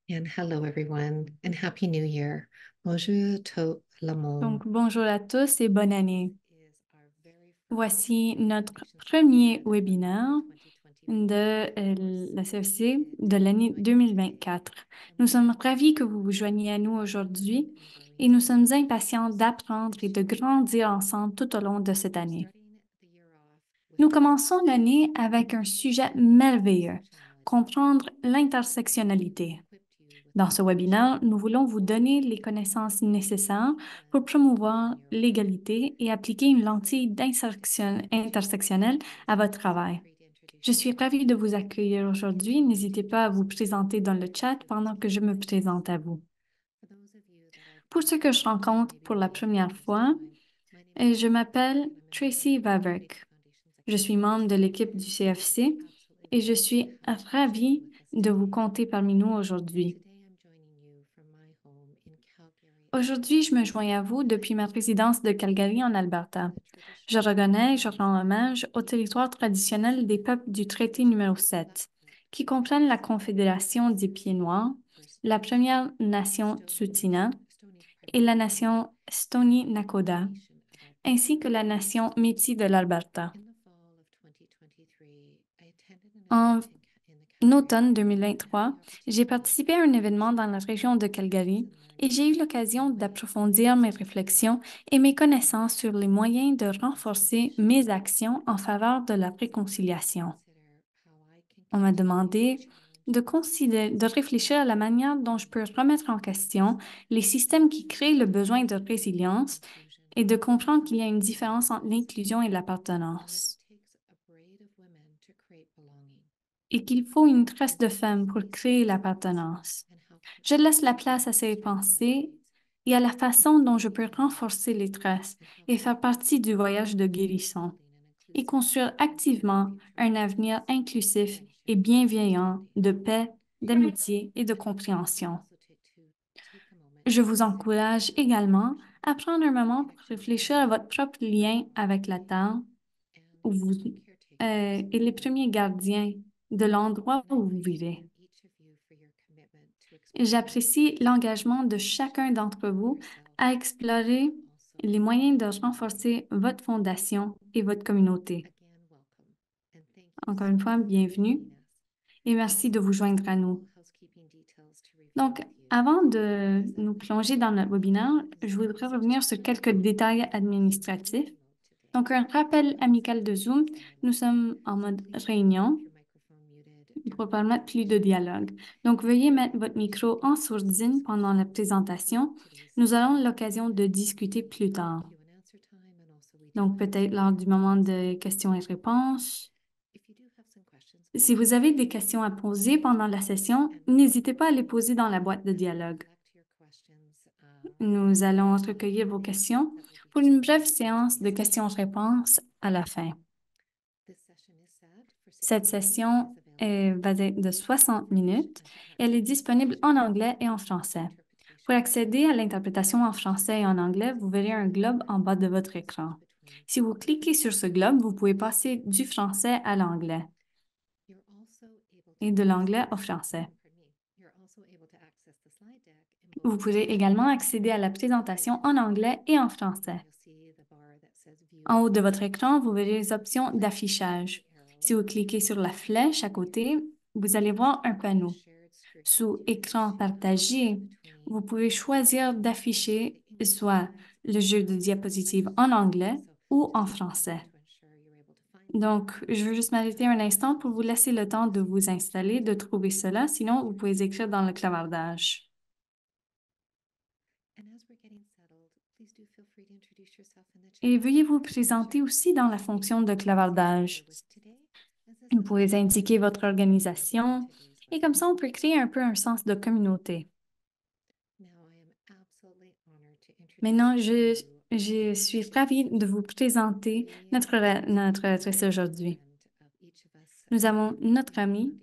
And hello, everyone, and Happy New Year. Bonjour tout le monde. Donc, bonjour à tous et bonne année. Voici notre premier webinaire de la CFC de l'année 2024. Nous sommes ravis que vous vous joigniez à nous aujourd'hui et nous sommes impatients d'apprendre et de grandir ensemble tout au long de cette année. Nous commençons l'année avec un sujet merveilleux, comprendre l'intersectionnalité. Dans ce webinaire, nous voulons vous donner les connaissances nécessaires pour promouvoir l'égalité et appliquer une lentille intersectionnelle à votre travail. Je suis ravie de vous accueillir aujourd'hui. N'hésitez pas à vous présenter dans le chat pendant que je me présente à vous. Pour ceux que je rencontre pour la première fois, je m'appelle Tracy Vavreck. Je suis membre de l'équipe du CFC et je suis ravie de vous compter parmi nous aujourd'hui. Aujourd'hui, je me joins à vous depuis ma résidence de Calgary en Alberta. Je reconnais et je rends hommage au territoire traditionnel des peuples du traité numéro 7, qui comprennent la Confédération des Pieds Noirs, la Première Nation Tsuut'ina et la nation Stoney Nakoda, ainsi que la nation Métis de l'Alberta. En automne 2023, j'ai participé à un événement dans la région de Calgary et j'ai eu l'occasion d'approfondir mes réflexions et mes connaissances sur les moyens de renforcer mes actions en faveur de la réconciliation. On m'a demandé de réfléchir à la manière dont je peux remettre en question les systèmes qui créent le besoin de résilience et de comprendre qu'il y a une différence entre l'inclusion et l'appartenance. Et qu'il faut une trace de femme pour créer l'appartenance. Je laisse la place à ces pensées et à la façon dont je peux renforcer les traces et faire partie du voyage de guérison et construire activement un avenir inclusif et bienveillant de paix, d'amitié et de compréhension. Je vous encourage également à prendre un moment pour réfléchir à votre propre lien avec la Terre où vous, et les premiers gardiens de l'endroit où vous vivez. J'apprécie l'engagement de chacun d'entre vous à explorer les moyens de renforcer votre fondation et votre communauté. Encore une fois, bienvenue et merci de vous joindre à nous. Donc, avant de nous plonger dans notre webinaire, je voudrais revenir sur quelques détails administratifs. Donc, un rappel amical de Zoom, nous sommes en mode réunion pour permettre plus de dialogue. Donc, veuillez mettre votre micro en sourdine pendant la présentation. Nous aurons l'occasion de discuter plus tard. Donc, peut-être lors du moment de questions et réponses. Si vous avez des questions à poser pendant la session, n'hésitez pas à les poser dans la boîte de dialogue. Nous allons recueillir vos questions pour une brève séance de questions-réponses à la fin. Cette session va être de 60 minutes. Elle est disponible en anglais et en français. Pour accéder à l'interprétation en français et en anglais, vous verrez un globe en bas de votre écran. Si vous cliquez sur ce globe, vous pouvez passer du français à l'anglais et de l'anglais au français. Vous pourrez également accéder à la présentation en anglais et en français. En haut de votre écran, vous verrez les options d'affichage. Si vous cliquez sur la flèche à côté, vous allez voir un panneau. Sous Écran partagé, vous pouvez choisir d'afficher soit le jeu de diapositives en anglais ou en français. Donc, je veux juste m'arrêter un instant pour vous laisser le temps de vous installer, de trouver cela, sinon vous pouvez écrire dans le clavardage. Et veuillez vous présenter aussi dans la fonction de clavardage. Vous pouvez indiquer votre organisation et comme ça, on peut créer un peu un sens de communauté. Maintenant, je suis ravie de vous présenter notre adresse aujourd'hui. Nous avons notre amie,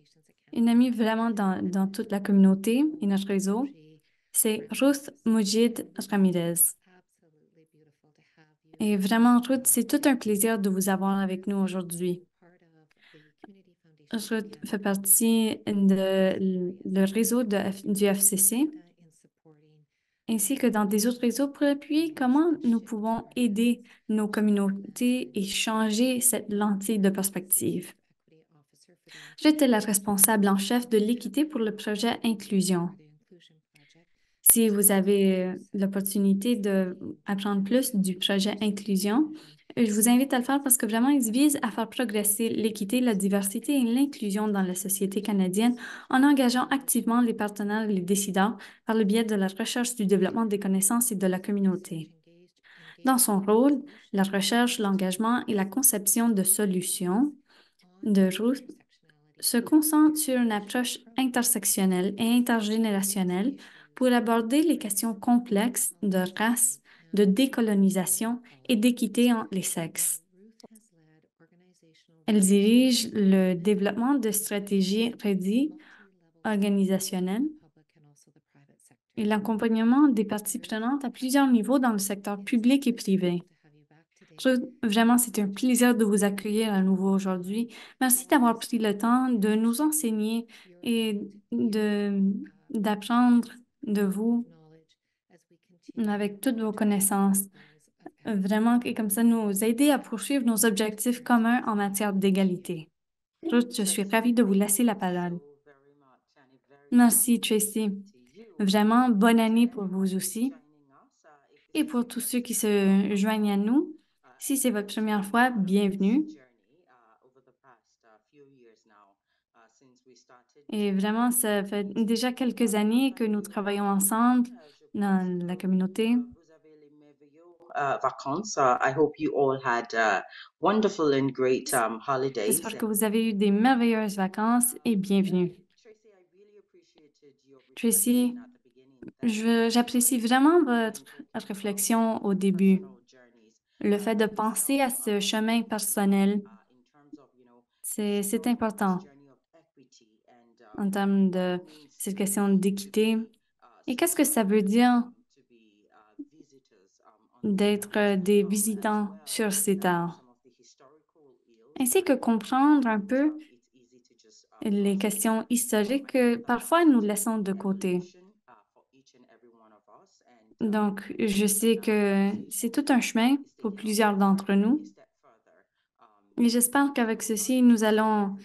une amie vraiment dans toute la communauté et notre réseau. C'est Ruth Mujid Ramirez. Et vraiment, Ruth, c'est tout un plaisir de vous avoir avec nous aujourd'hui. Ruth fait partie le réseau du FCC, ainsi que dans des autres réseaux pour appuyer comment nous pouvons aider nos communautés et changer cette lentille de perspective. J'étais la responsable en chef de l'équité pour le projet Inclusion. Si vous avez l'opportunité d'apprendre plus du projet Inclusion, je vous invite à le faire parce que vraiment, il vise à faire progresser l'équité, la diversité et l'inclusion dans la société canadienne en engageant activement les partenaires et les décideurs par le biais de la recherche du développement des connaissances et de la communauté. Dans son rôle, la recherche, l'engagement et la conception de solutions de Ruth se concentre sur une approche intersectionnelle et intergénérationnelle pour aborder les questions complexes de race, de décolonisation et d'équité entre les sexes. Elle dirige le développement de stratégies READY organisationnelles et l'accompagnement des parties prenantes à plusieurs niveaux dans le secteur public et privé. Vraiment, c'est un plaisir de vous accueillir à nouveau aujourd'hui. Merci d'avoir pris le temps de nous enseigner et d'apprendre de vous avec toutes vos connaissances. Vraiment, et comme ça, nous aider à poursuivre nos objectifs communs en matière d'égalité. Ruth, je suis ravie de vous laisser la parole. Merci, Tracy. Vraiment, bonne année pour vous aussi. Et pour tous ceux qui se joignent à nous, si c'est votre première fois, bienvenue. Et vraiment, ça fait déjà quelques années que nous travaillons ensemble dans la communauté. Vacances. I hope you all had wonderful and great holidays. J'espère que vous avez eu des merveilleuses vacances et bienvenue. Tracy, j'apprécie vraiment votre réflexion au début. Le fait de penser à ce chemin personnel, c'est important en termes de cette question d'équité. Et qu'est-ce que ça veut dire d'être des visitants sur ces terres? Ainsi que comprendre un peu les questions historiques que parfois nous laissons de côté. Donc, je sais que c'est tout un chemin pour plusieurs d'entre nous. Et j'espère qu'avec ceci, nous allons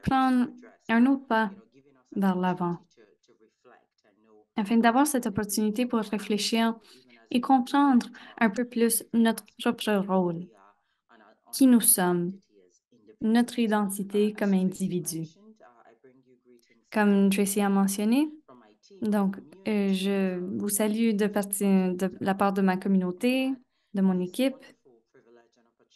prendre un autre pas vers l'avant afin d'avoir cette opportunité pour réfléchir et comprendre un peu plus notre propre rôle, qui nous sommes, notre identité comme individu. Comme Tracy a mentionné, donc, je vous salue de la part de ma communauté, de mon équipe.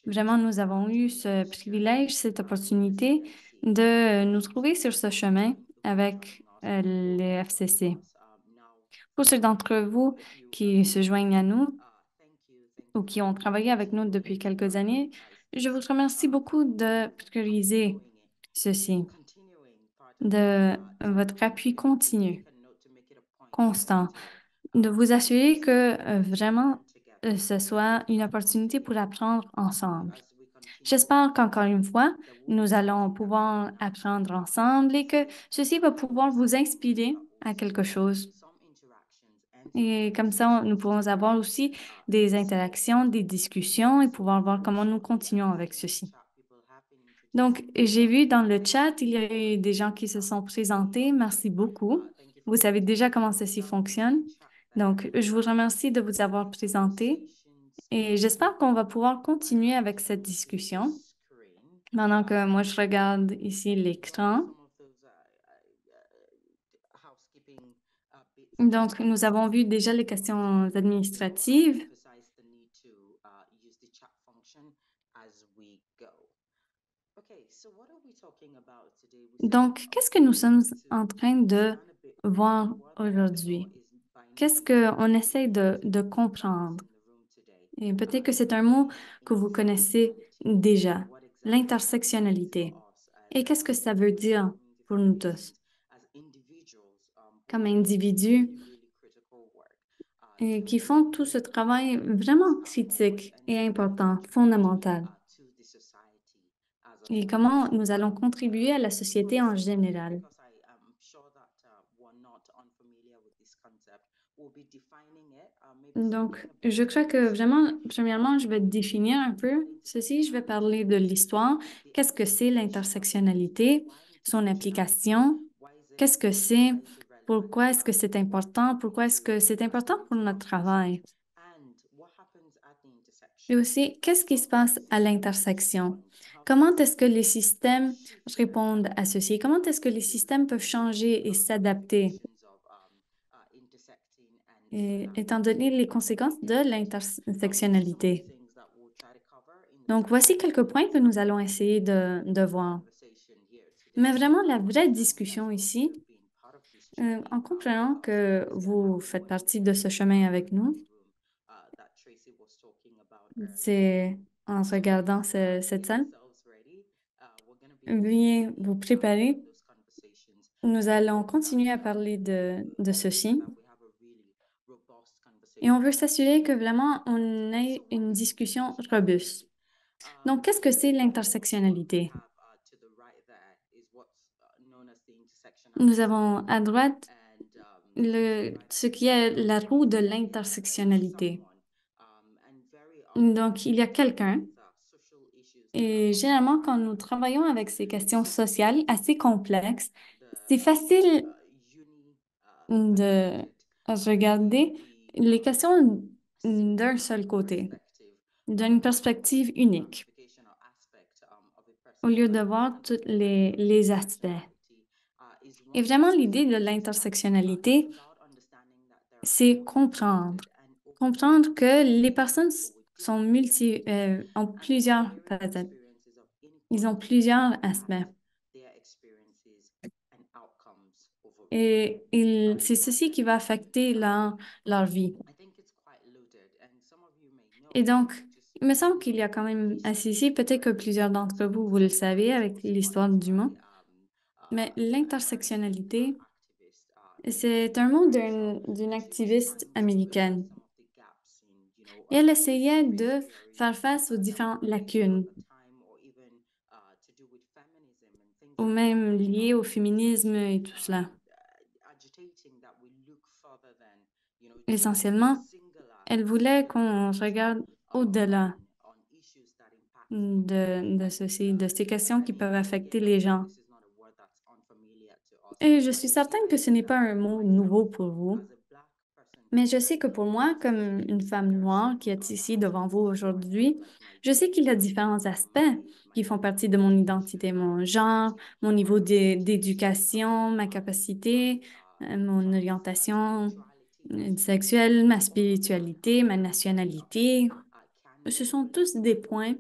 Vraiment, nous avons eu ce privilège, cette opportunité de nous trouver sur ce chemin avec le FCC. Pour ceux d'entre vous qui se joignent à nous ou qui ont travaillé avec nous depuis quelques années, je vous remercie beaucoup de prioriser ceci, de votre appui continu, constant, de vous assurer que vraiment ce soit une opportunité pour apprendre ensemble. J'espère qu'encore une fois, nous allons pouvoir apprendre ensemble et que ceci va pouvoir vous inspirer à quelque chose. Et comme ça, nous pourrons avoir aussi des interactions, des discussions et pouvoir voir comment nous continuons avec ceci. Donc, j'ai vu dans le chat, il y a eu des gens qui se sont présentés. Merci beaucoup. Vous savez déjà comment ceci fonctionne. Donc, je vous remercie de vous avoir présenté et j'espère qu'on va pouvoir continuer avec cette discussion. Pendant que moi, je regarde ici l'écran. Donc, nous avons vu déjà les questions administratives. Donc, qu'est-ce que nous sommes en train de voir aujourd'hui? Qu'est-ce qu'on essaie de comprendre? Et peut-être que c'est un mot que vous connaissez déjà, l'intersectionnalité. Et qu'est-ce que ça veut dire pour nous tous? Comme individus et qui font tout ce travail vraiment critique et important, fondamental. et comment nous allons contribuer à la société en général. Because I am sure that we're not unfamiliar with this concept, we'll be defining it, maybe Donc, speaking a bit je crois about que history, vraiment, premièrement, je vais définir un peu ceci. Je vais parler de l'histoire. the Qu'est-ce que c'est intersection of l'intersectionnalité, why son intersectionality, application? why is it Qu'est-ce que c'est? why is it relevant Pourquoi est-ce que c'est important? Pourquoi est-ce que c'est to important pour notre travail? and what happens at the Et intersection? aussi, qu'est-ce qui How se do passe à systems l'intersection? respond? How do Comment est-ce que systems les systèmes shift répondent à ceci? Comment est-ce que les systèmes peuvent changer et s'adapter, of intersecting and étant donné les conséquences de l'intersectionnalité? things that we'll try to cover in the Donc, voici quelques points que nous allons essayer de voir. conversation here today. Mais vraiment, la vraie discussion ici, Being part of this en comprenant que vous faites partie de ce chemin avec nous, that Tracy was talking about earlier. c'est en regardant cette scène, Ourselves ready. We're going to be veuillez vous préparer. those conversations. Nous allons continuer à parler de ceci That we have a really robust et on conversation. veut s'assurer que vraiment on ait une discussion robuste. Donc, qu'est-ce que c'est l'intersectionnalité? To the right there is what's known as the intersection. Nous avons à droite And ce qui est la roue de l'intersectionnalité. Donc, il y a quelqu'un et généralement, quand nous travaillons avec ces questions sociales assez complexes, c'est facile de regarder les questions d'un seul côté, d'une perspective unique, au lieu de voir tous les aspects. Et vraiment, l'idée de l'intersectionnalité, c'est comprendre. Comprendre que les personnes sont ont plusieurs facettes. Ils ont plusieurs aspects. Et c'est ceci qui va affecter leur vie. Et donc, il me semble qu'il y a quand même assez ici, peut-être que plusieurs d'entre vous, vous le savez avec l'histoire du monde, mais l'intersectionnalité, c'est un mot d'une activiste américaine. Et elle essayait de faire face aux différentes lacunes, ou même liées au féminisme et tout cela. Essentiellement, elle voulait qu'on regarde au-delà de ceci, de ces questions qui peuvent affecter les gens. Et je suis certaine que ce n'est pas un mot nouveau pour vous, mais je sais que pour moi, comme une femme noire qui est ici devant vous aujourd'hui, je sais qu'il y a différents aspects qui font partie de mon identité, mon genre, mon niveau d'éducation, ma capacité, mon orientation sexuelle, ma spiritualité, ma nationalité. Ce sont tous des points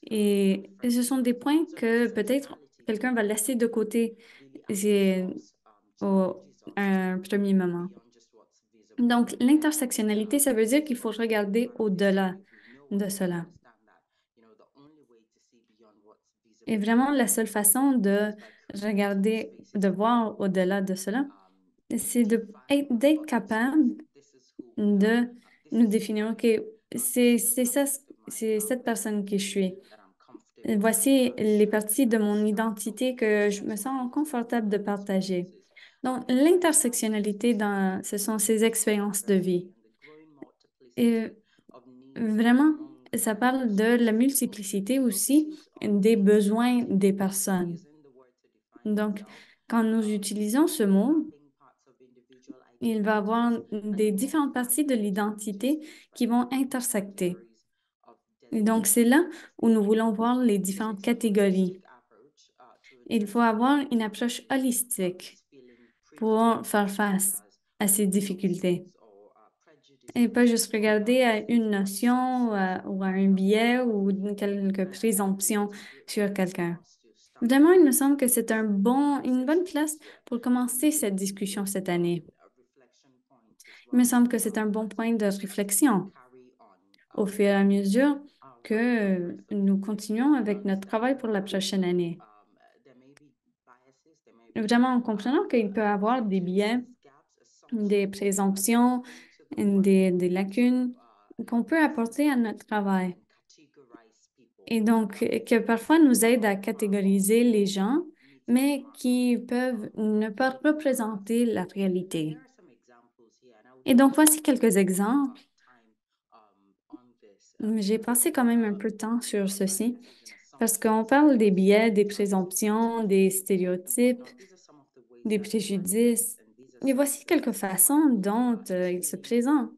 et ce sont des points que peut-être quelqu'un va laisser de côté à un premier moment. Donc, l'intersectionnalité, ça veut dire qu'il faut regarder au-delà de cela. Et vraiment, la seule façon de regarder, de voir au-delà de cela, c'est d'être capable de nous définir, OK, c'est ça, c'est cette personne que je suis. Voici les parties de mon identité que je me sens confortable de partager. Donc, l'intersectionnalité, ce sont ces expériences de vie. Et vraiment, ça parle de la multiplicité aussi des besoins des personnes. Donc, quand nous utilisons ce mot, il va y avoir des différentes parties de l'identité qui vont intersecter. Et donc, c'est là où nous voulons voir les différentes catégories. Il faut avoir une approche holistique pour faire face à ces difficultés. Et pas juste regarder à une notion ou à un biais ou quelques présomptions sur quelqu'un. Vraiment, il me semble que c'est une bonne place pour commencer cette discussion cette année. Il me semble que c'est un bon point de réflexion au fur et à mesure que nous continuons avec notre travail pour la prochaine année. Vraiment en comprenant qu'il peut y avoir des biais, des présomptions, des lacunes qu'on peut apporter à notre travail. et donc que parfois nous aident à catégoriser les gens, mais qui peuvent ne pas représenter la réalité. Et donc, voici quelques exemples. J'ai passé quand même un peu de temps sur ceci parce qu'on parle des biais, des présomptions, des stéréotypes, des préjudices. Et voici quelques façons dont ils se présentent.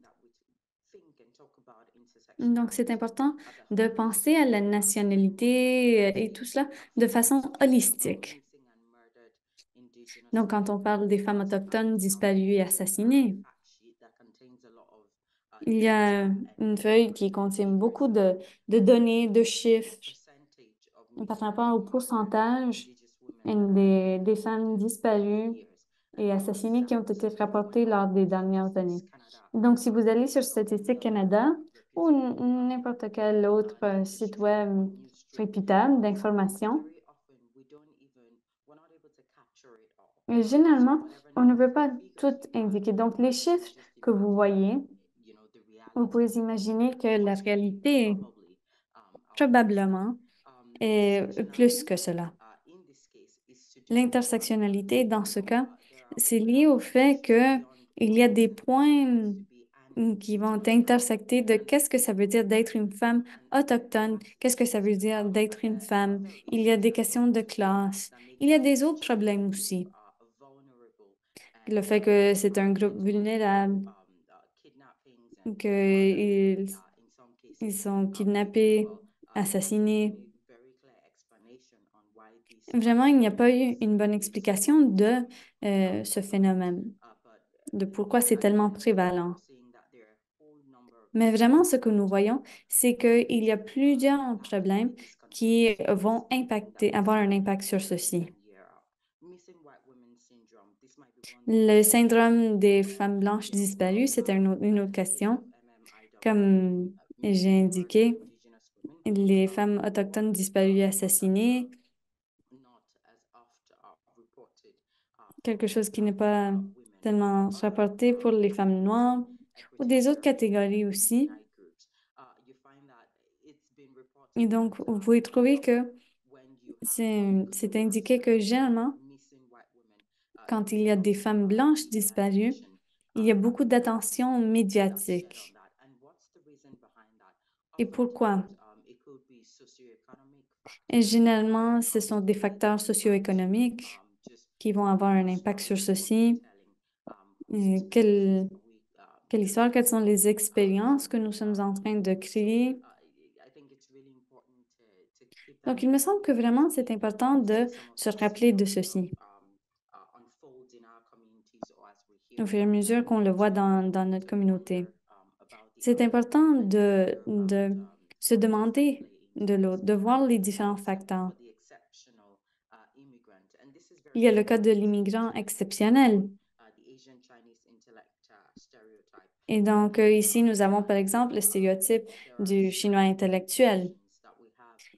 Donc, c'est important de penser à la nationalité et tout cela de façon holistique. Donc, quand on parle des femmes autochtones disparues et assassinées, il y a une feuille qui contient beaucoup de données, de chiffres par rapport au pourcentage des femmes disparues et assassinées qui ont été rapportées lors des dernières années. Donc, si vous allez sur Statistique Canada ou n'importe quel autre site web réputable d'information, généralement, on ne veut pas tout indiquer. Donc, les chiffres que vous voyez, vous pouvez imaginer que la réalité, probablement, est plus que cela. L'intersectionnalité, dans ce cas, c'est lié au fait que il y a des points qui vont intersecter de qu'est-ce que ça veut dire d'être une femme autochtone, qu'est-ce que ça veut dire d'être une femme. Il y a des questions de classe. Il y a des autres problèmes aussi. Le fait que c'est un groupe vulnérable, qu'ils sont kidnappés, assassinés. Vraiment, il n'y a pas eu une bonne explication de ce phénomène, de pourquoi c'est tellement prévalent. Mais vraiment, ce que nous voyons, c'est qu'il y a plusieurs problèmes qui vont avoir un impact sur ceci. Le syndrome des femmes blanches disparues, c'est une autre question. Comme j'ai indiqué, les femmes autochtones disparues et assassinées, quelque chose qui n'est pas tellement rapporté pour les femmes noires ou des autres catégories aussi. Et donc, vous pouvez trouver que c'est indiqué que généralement, quand il y a des femmes blanches disparues, il y a beaucoup d'attention médiatique. Et pourquoi? Et généralement, ce sont des facteurs socio-économiques qui vont avoir un impact sur ceci. Et quelle histoire, quelles sont les expériences que nous sommes en train de créer? Donc, il me semble que vraiment, c'est important de se rappeler de ceci au fur et à mesure qu'on le voit dans notre communauté. C'est important de se demander de l'autre, de voir les différents facteurs. Il y a le cas de l'immigrant exceptionnel. Et donc, ici, nous avons par exemple le stéréotype du chinois intellectuel.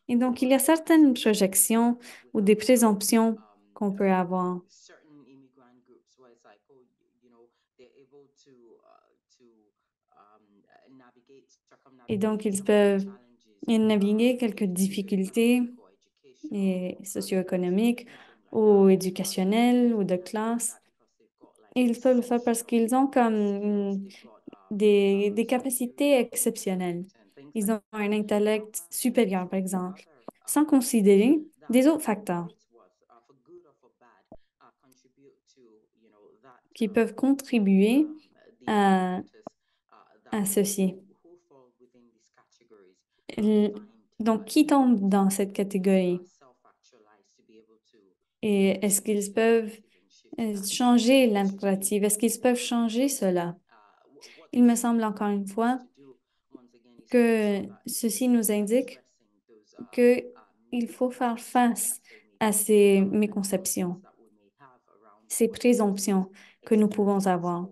Et donc, il y a certaines projections ou des présomptions qu'on peut avoir. Et donc, ils peuvent naviguer quelques difficultés socio-économiques ou éducationnelles ou de classe. Et ils peuvent le faire parce qu'ils ont comme des capacités exceptionnelles. Ils ont un intellect supérieur, par exemple, sans considérer des autres facteurs qui peuvent contribuer à, à ceci. L- Donc, qui tombe dans cette catégorie? Et est-ce qu'ils peuvent changer la narrative? Est-ce qu'ils peuvent changer cela? Il me semble encore une fois que ceci nous indique qu'il faut faire face à ces méconceptions, ces présomptions que nous pouvons avoir.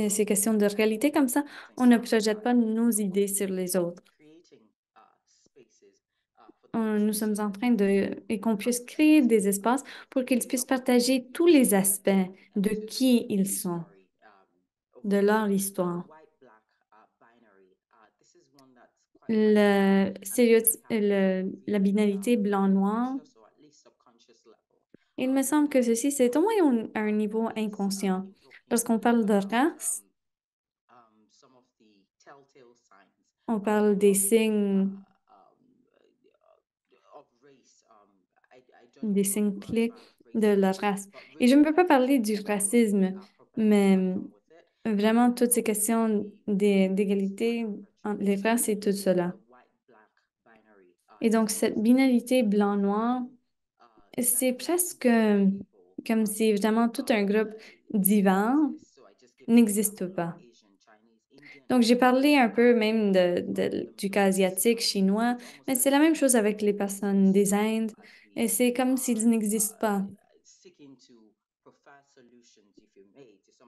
Ces questions de réalité comme ça, on ne projette pas nos idées sur les autres. Nous sommes en train et qu'on puisse créer des espaces pour qu'ils puissent partager tous les aspects de qui ils sont, de leur histoire. la binarité blanc-noir. unconscious or at least subconscious level. Il me semble que ceci, c'est au moins à un niveau Let's inconscient. keep looking Lorsqu'on parle de about race, some of the telltale signs on parle des signes, of race. I don't des even want to signes go as clés far as de la racism, race. but Et je ne racial peux pas parler hierarchy du and all of the racisme, propaganda mais that come with it. vraiment toutes ces One can questions be this d'égalité entre les perpetuates races et tout cela. the white-black binary Et donc, cette binarité blanc-noir, c'est presque comme si vraiment tout un groupe divers n'existe pas. Donc, j'ai parlé un peu même du cas asiatique, chinois, mais c'est la même chose avec les personnes des Indes, et c'est comme s'ils n'existent pas.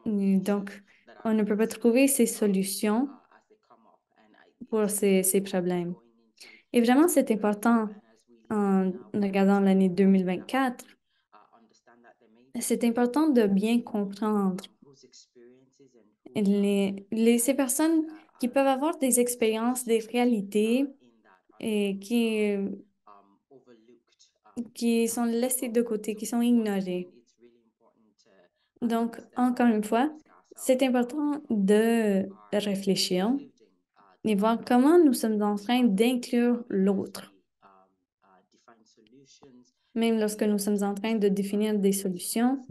Et donc, on ne peut pas trouver ces solutions pour ces problèmes. Et vraiment, c'est important en regardant l'année 2024, c'est important de bien comprendre ces personnes qui peuvent avoir des expériences, des réalités et qui sont laissées de côté, qui sont ignorées. Donc, encore une fois, c'est important de réfléchir et voir comment nous sommes en train d'inclure l'autre, même lorsque nous sommes en train de définir des solutions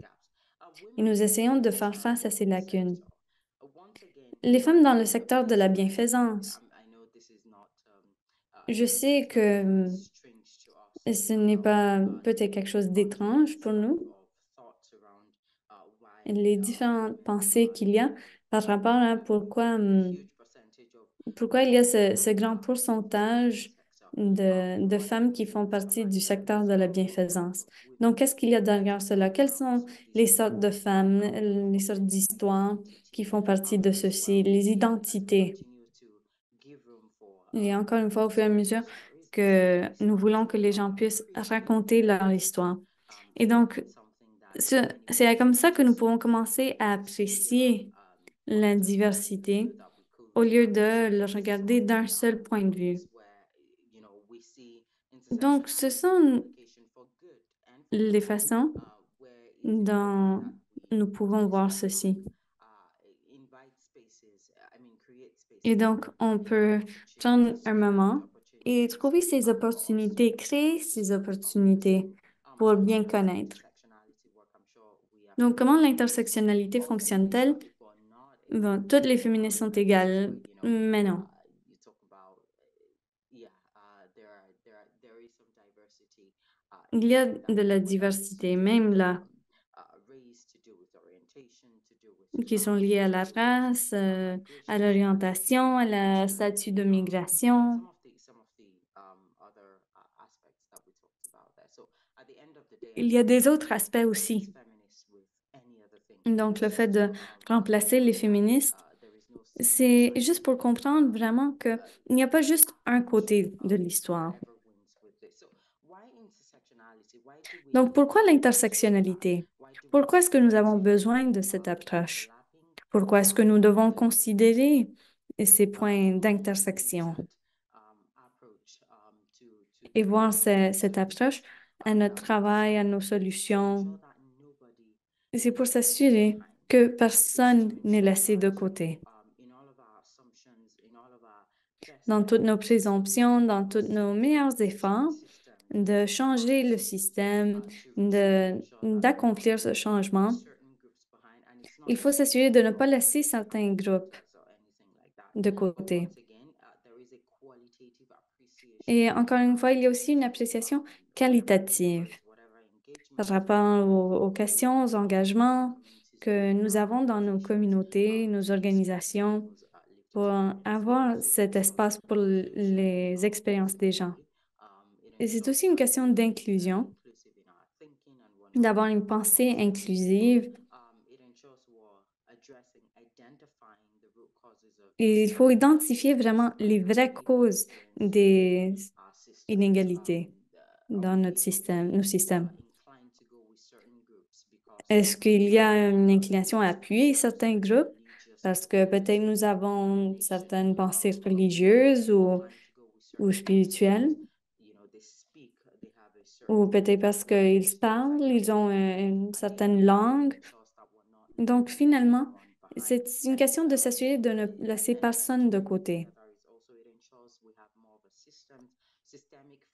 et nous essayons de faire face à ces lacunes. Les femmes dans le secteur de la bienfaisance. Je sais que ce n'est pas peut-être quelque chose d'étrange pour nous, les différentes pensées qu'il y a par rapport à pourquoi il y a ce grand pourcentage de femmes qui font partie du secteur de la bienfaisance. Donc, qu'est-ce qu'il y a derrière cela? Quelles sont les sortes de femmes, les sortes d'histoires qui font partie de ceci, les identités? Et encore une fois, au fur et à mesure que nous voulons que les gens puissent raconter leur histoire. Et donc, c'est comme ça que nous pouvons commencer à apprécier la diversité au lieu de le regarder d'un seul point de vue. Donc, ce sont les façons dont nous pouvons voir ceci. Et donc, on peut prendre un moment et trouver ces opportunités, créer ces opportunités pour bien connaître. Donc, comment l'intersectionnalité fonctionne-t-elle? Bon, toutes les féministes sont égales, mais non. Il y a de la diversité, même là, qui sont liées à la race, à l'orientation, à la statut de migration. Il y a des autres aspects aussi. Donc, le fait de remplacer les féministes, c'est juste pour comprendre vraiment qu'il n'y a pas juste un côté de l'histoire. Donc, pourquoi l'intersectionnalité? Pourquoi est-ce que nous avons besoin de cette approche? Pourquoi est-ce que nous devons considérer ces points d'intersection et voir cette approche à notre travail, à nos solutions? C'est pour s'assurer que personne n'est laissé de côté. Dans toutes nos présomptions, dans tous nos meilleurs efforts, de changer le système, d'accomplir ce changement, il faut s'assurer de ne pas laisser certains groupes de côté. Et encore une fois, il y a aussi une appréciation qualitative par rapport aux questions, aux engagements que nous avons dans nos communautés, nos organisations, pour avoir cet espace pour les expériences des gens. Et c'est aussi une question d'inclusion, d'avoir une pensée inclusive. Et il faut identifier vraiment les vraies causes des inégalités dans notre système, nos systèmes. Est-ce qu'il y a une inclination à appuyer certains groupes parce que peut-être nous avons certaines pensées religieuses ou ou spirituel, ou peut-être parce qu'ils parlent, ils ont une certaine langue. Donc, finalement, c'est une question de s'assurer de ne laisser personne de côté.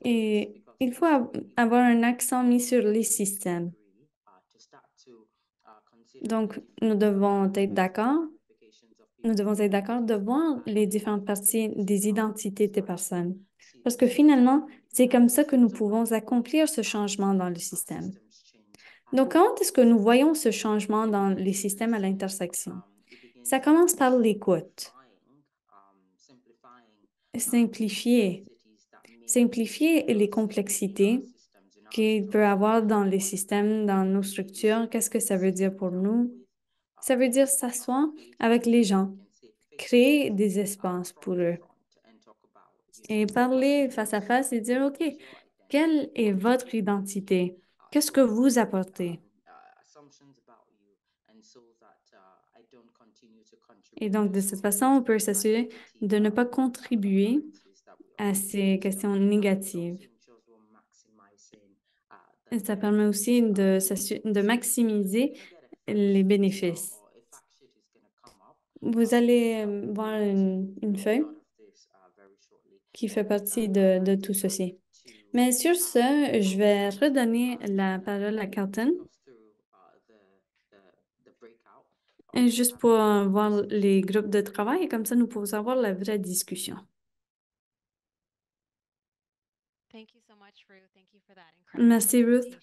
Et il faut avoir un accent mis sur les systèmes. Donc, nous devons être d'accord. Nous devons être d'accord de voir les différentes parties des identités des personnes. Parce que finalement, c'est comme ça que nous pouvons accomplir ce changement dans le système. Donc, comment est-ce que nous voyons ce changement dans les systèmes à l'intersection? Ça commence par l'écoute. Simplifier. Simplifier les complexités qu'il peut avoir dans les systèmes, dans nos structures. Qu'est-ce que ça veut dire pour nous? Ça veut dire s'asseoir avec les gens, créer des espaces pour eux et parler face à face et dire, OK, quelle est votre identité? Qu'est-ce que vous apportez? Et donc, de cette façon, on peut s'assurer de ne pas contribuer à ces questions négatives. Et ça permet aussi de maximiser les bénéfices. Vous allez voir une feuille qui fait partie de tout ceci. Mais sur ce, je vais redonner la parole à Carlton, juste pour voir les groupes de travail, et comme ça, nous pouvons avoir la vraie discussion. Merci, Ruth.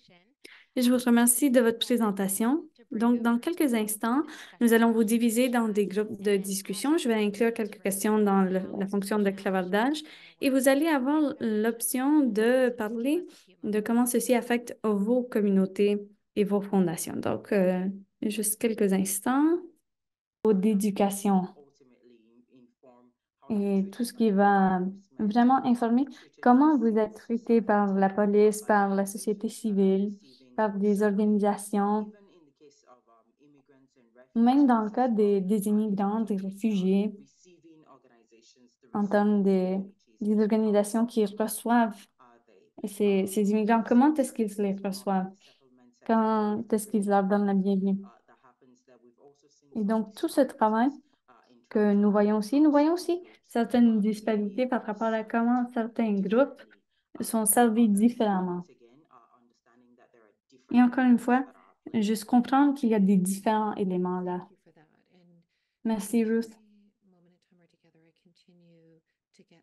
Je vous remercie de votre présentation. Donc, dans quelques instants, nous allons vous diviser dans des groupes de discussion. Je vais inclure quelques questions dans la fonction de clavardage et vous allez avoir l'option de parler de comment ceci affecte vos communautés et vos fondations. Donc, juste quelques instants. D'éducation et tout ce qui va vraiment informer comment vous êtes traité par la police, par la société civile, par des organisations, même dans le cas des immigrants, des réfugiés, en termes des organisations qui reçoivent ces immigrants, comment est-ce qu'ils les reçoivent? Quand est-ce qu'ils leur donnent la bienvenue? Et donc, tout ce travail que nous voyons aussi certaines disparités par rapport à comment certains groupes sont servis différemment. Et encore une fois, juste comprendre qu'il y a des différents éléments là. Merci, Ruth.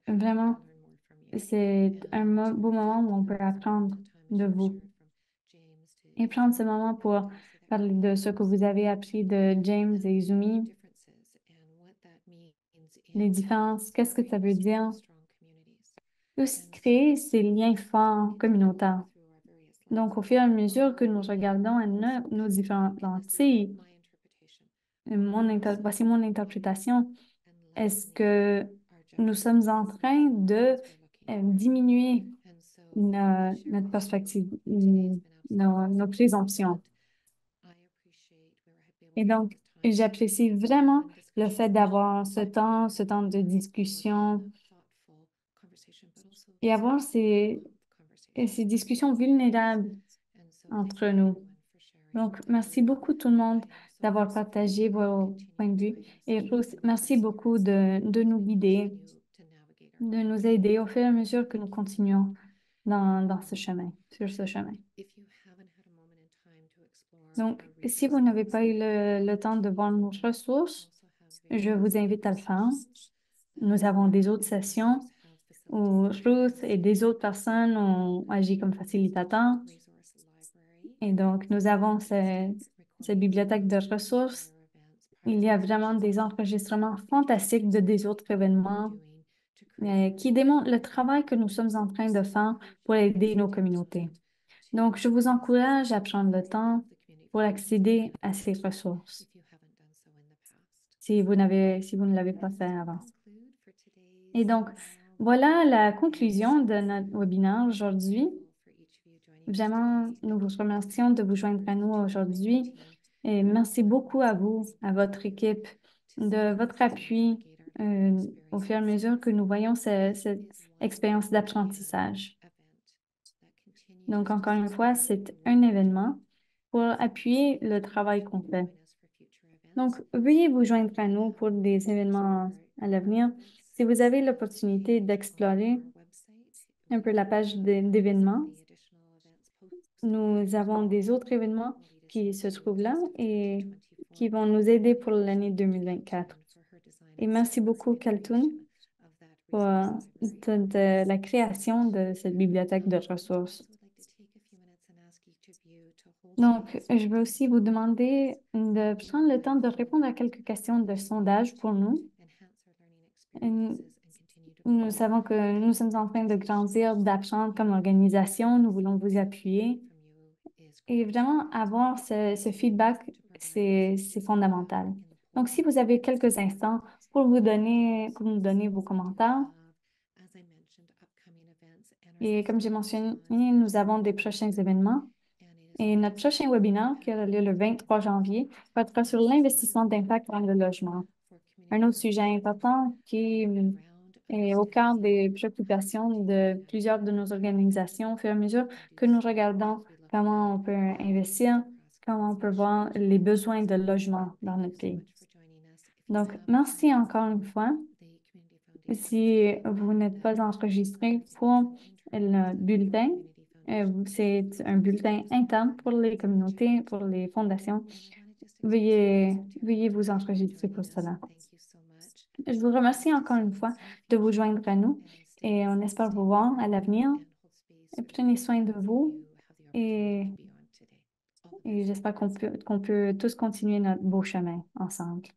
Vraiment, c'est un beau moment où on peut apprendre de vous. Et prendre ce moment pour parler de ce que vous avez appris de James et Izumi, les différences, qu'est-ce que ça veut dire. Et aussi créer ces liens forts communautaires. Donc, au fur et à mesure que nous regardons à nos différentes lentilles, voici mon interprétation. Est-ce que nous sommes en train de diminuer notre perspective, nos présomptions? Et donc, j'apprécie vraiment le fait d'avoir ce temps de discussion et avoir ces discussions vulnérables entre nous. Donc, merci beaucoup tout le monde d'avoir partagé vos points de vue. Et Ruth, merci beaucoup de nous guider, de nous aider au fur et à mesure que nous continuons dans ce chemin, sur ce chemin. Donc, si vous n'avez pas eu le temps de voir nos ressources, je vous invite à le faire. Nous avons des autres sessions où Ruth et des autres personnes ont agi comme facilitateurs. Et donc, nous avons cette bibliothèque de ressources. Il y a vraiment des enregistrements fantastiques de des autres événements qui démontrent le travail que nous sommes en train de faire pour aider nos communautés. Donc, je vous encourage à prendre le temps pour accéder à ces ressources si vous ne l'avez pas fait avant. Et donc, voilà la conclusion de notre webinaire aujourd'hui. Vraiment, nous vous remercions de vous joindre à nous aujourd'hui et merci beaucoup à vous, à votre équipe, de votre appui au fur et à mesure que nous voyons cette expérience d'apprentissage. Donc, encore une fois, c'est un événement pour appuyer le travail qu'on fait. Donc, veuillez vous joindre à nous pour des événements à l'avenir. Si vous avez l'opportunité d'explorer un peu la page d'événements, nous avons des autres événements qui se trouvent là et qui vont nous aider pour l'année 2024. Et merci beaucoup, Kaltoun, pour de la création de cette bibliothèque de ressources. Donc, je veux aussi vous demander de prendre le temps de répondre à quelques questions de sondage pour nous. Nous savons que nous sommes en train de grandir, d'apprendre comme organisation. Nous voulons vous appuyer. Et vraiment, avoir ce feedback, c'est fondamental. Donc, si vous avez quelques instants pour nous donner vos commentaires. Et comme j'ai mentionné, nous avons des prochains événements. Et notre prochain webinaire, qui aura lieu le 23 janvier, va être sur l'investissement d'impact dans le logement. Un autre sujet important qui est au cœur des préoccupations de plusieurs de nos organisations au fur et à mesure que nous regardons comment on peut investir, comment on peut voir les besoins de logement dans notre pays. Donc, merci encore une fois. Si vous n'êtes pas enregistré pour le bulletin, c'est un bulletin interne pour les communautés, pour les fondations. Veuillez vous enregistrer pour cela. Je vous remercie encore une fois de vous joindre à nous et on espère vous voir à l'avenir. Prenez soin de vous et j'espère qu'on peut tous continuer notre beau chemin ensemble.